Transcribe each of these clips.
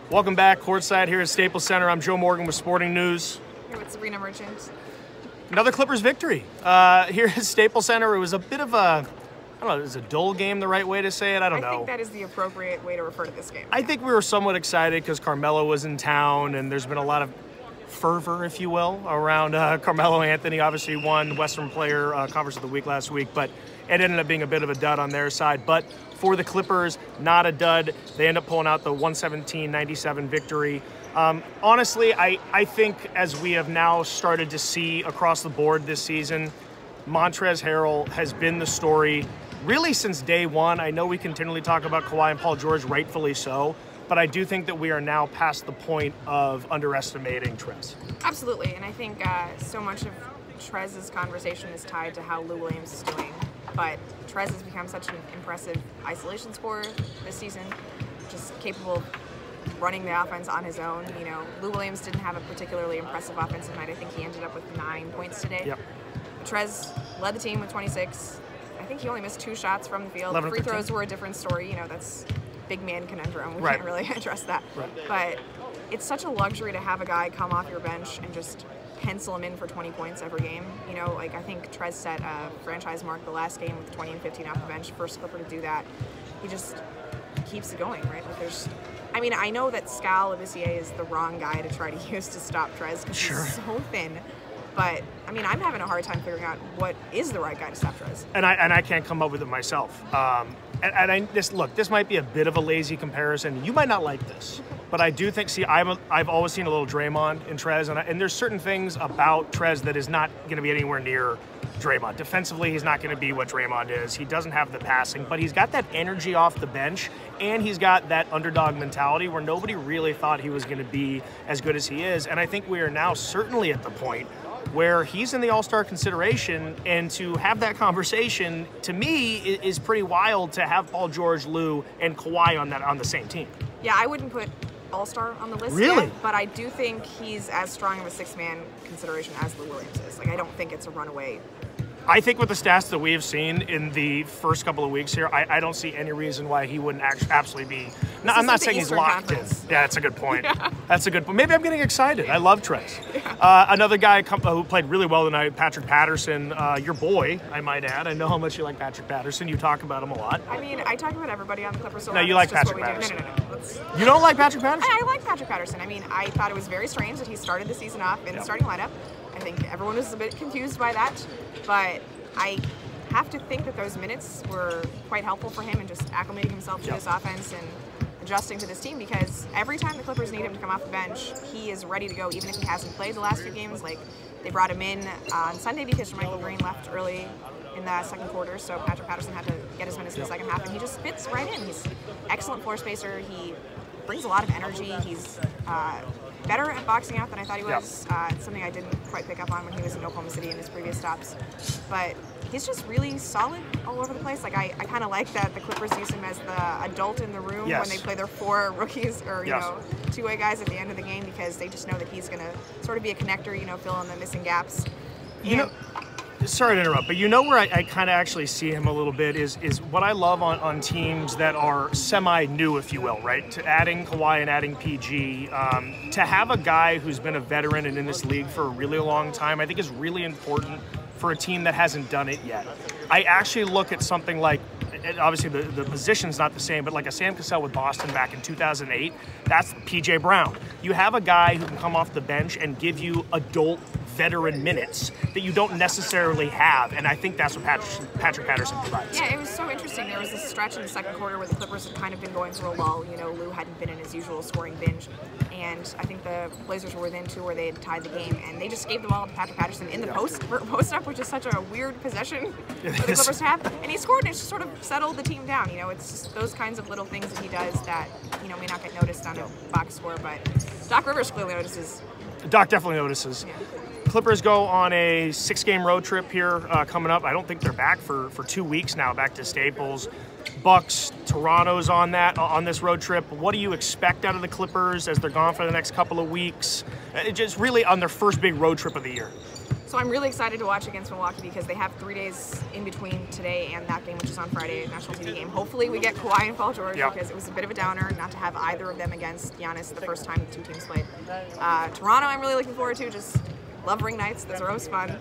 Welcome back, courtside here at Staples Center. I'm Joe Morgan with Sporting News. Here with Sabrina Merchant. Another Clippers victory. Here at Staples Center, it was a bit of a, I don't know, is a dull game the right way to say it? I don't know. I think that is the appropriate way to refer to this game. I think we were somewhat excited because Carmelo was in town, and there's been a lot of fervor, if you will, around Carmelo Anthony. Obviously won Western Player Conference of the Week last week, but it ended up being a bit of a dud on their side. But for the Clippers, not a dud. They end up pulling out the 117-97 victory. Honestly, I think as we have now started to see across the board this season, Montrezl Harrell has been the story really since day one. I know we continually talk about Kawhi and Paul George, rightfully so, but I do think that we are now past the point of underestimating Trez. Absolutely, and I think so much of Trez's conversation is tied to how Lou Williams is doing. But Trez has become such an impressive isolation scorer this season, just capable of running the offense on his own. You know, Lou Williams didn't have a particularly impressive offensive night. I think he ended up with 9 points today. Yep. Trez led the team with 26. I think he only missed 2 shots from the field. Free throws were a different story. You know, that's big man conundrum. We can't really address that. Right. But it's such a luxury to have a guy come off your bench and just pencil him in for 20 points every game. You know, like I think Trez set a franchise mark the last game with 20 and 15 off the bench. First Clipper to do that. He just keeps it going, right? Like I mean, I know that Skal Labissiere is the wrong guy to try to use to stop Trez because he's so thin. But I mean, I'm having a hard time figuring out what is the right guy to stop Trez. And I can't come up with it myself. This might be a bit of a lazy comparison. You might not like this, but I do think. See, I've always seen a little Draymond in Trez, and there's certain things about Trez that is not going to be anywhere near Draymond. Defensively, he's not going to be what Draymond is. He doesn't have the passing, but he's got that energy off the bench, and he's got that underdog mentality where nobody really thought he was going to be as good as he is. And I think we are now certainly at the point where he's in the All-Star consideration, and to have that conversation, to me, is pretty wild to have Paul George, Lou, and Kawhi on the same team. Yeah, I wouldn't put All-Star on the list yet, but I do think he's as strong of a six-man consideration as Lou Williams is. Like, I don't think it's a runaway. I think with the stats that we have seen in the first couple of weeks here, I don't see any reason why he wouldn't absolutely be. No, I'm not saying he's locked in. Yeah, that's a good point. Yeah. That's a good point. Maybe I'm getting excited. I love Trez. Yeah. Another guy who played really well tonight, Patrick Patterson, your boy, I might add. I know how much you like Patrick Patterson. You talk about him a lot. I mean, I talk about everybody on the Clippers. No, you like Patrick Patterson. No. You don't like Patrick Patterson? I like Patrick Patterson. I mean, I thought it was very strange that he started the season off in the starting lineup. I think everyone was a bit confused by that, but I have to think that those minutes were quite helpful for him in just acclimating himself to this offense and adjusting to this team, because every time the Clippers need him to come off the bench, he is ready to go, even if he hasn't played the last few games. Like, they brought him in on Sunday because Michael Green left early in the second quarter, so Patrick Patterson had to get his minutes in the second half, and he just fits right in. He's an excellent floor spacer. He brings a lot of energy. He's better at boxing out than I thought he was. It's something I didn't quite pick up on when he was in Oklahoma City in his previous stops. But he's just really solid all over the place. Like, I kind of like that the Clippers use him as the adult in the room when they play their 4 rookies or, you know, two-way guys at the end of the game, because they just know that he's going to sort of be a connector, you know, fill in the missing gaps. You know, sorry to interrupt, but you know where I kind of actually see him a little bit is what I love on teams that are semi-new, if you will, right? To adding Kawhi and adding PG, to have a guy who's been a veteran and in this league for a really long time, I think is really important for a team that hasn't done it yet. I actually look at something like, obviously the position's not the same, but like a Sam Cassell with Boston back in 2008, that's PJ Brown. You have a guy who can come off the bench and give you adult veteran minutes that you don't necessarily have, and I think that's what Patrick Patterson provides. Yeah, it was so interesting. There was this stretch in the second quarter where the Clippers had kind of been going through a lull. You know, Lou hadn't been in his usual scoring binge, and I think the Blazers were within 2 where they had tied the game, and they just gave the ball to Patrick Patterson in the post-up, which is such a weird possession for the Clippers to have, and he scored, and it just sort of settled the team down. You know, it's just those kinds of little things that he does that, you know, may not get noticed on a box score, but Doc Rivers clearly notices. Doc definitely notices. Yeah. Clippers go on a 6-game road trip here coming up. I don't think they're back for 2 weeks now, back to Staples. Bucks, Toronto's on this road trip. What do you expect out of the Clippers as they're gone for the next couple of weeks? Just really on their first big road trip of the year. So I'm really excited to watch against Milwaukee because they have 3 days in between today and that game, which is on Friday, national TV game. Hopefully we get Kawhi and Paul George because it was a bit of a downer not to have either of them against Giannis the first time the two teams played. Toronto I'm really looking forward to. Just love ring nights. Those are always fun.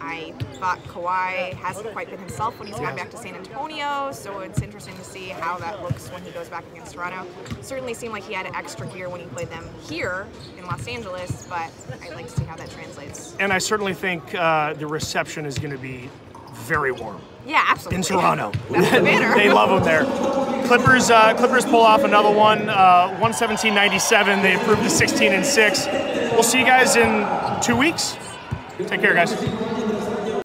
I thought Kawhi hasn't quite been himself when he's gone back to San Antonio, so it's interesting to see how that looks when he goes back against Toronto. Certainly seemed like he had extra gear when he played them here in Los Angeles, but I'd like to see how that translates. And I certainly think the reception is going to be very warm. Yeah, absolutely. In Toronto. That's the banner. They love them there. Clippers pull off another one, 117-97. They improved to 16-6. We'll see you guys in 2 weeks. Take care, guys.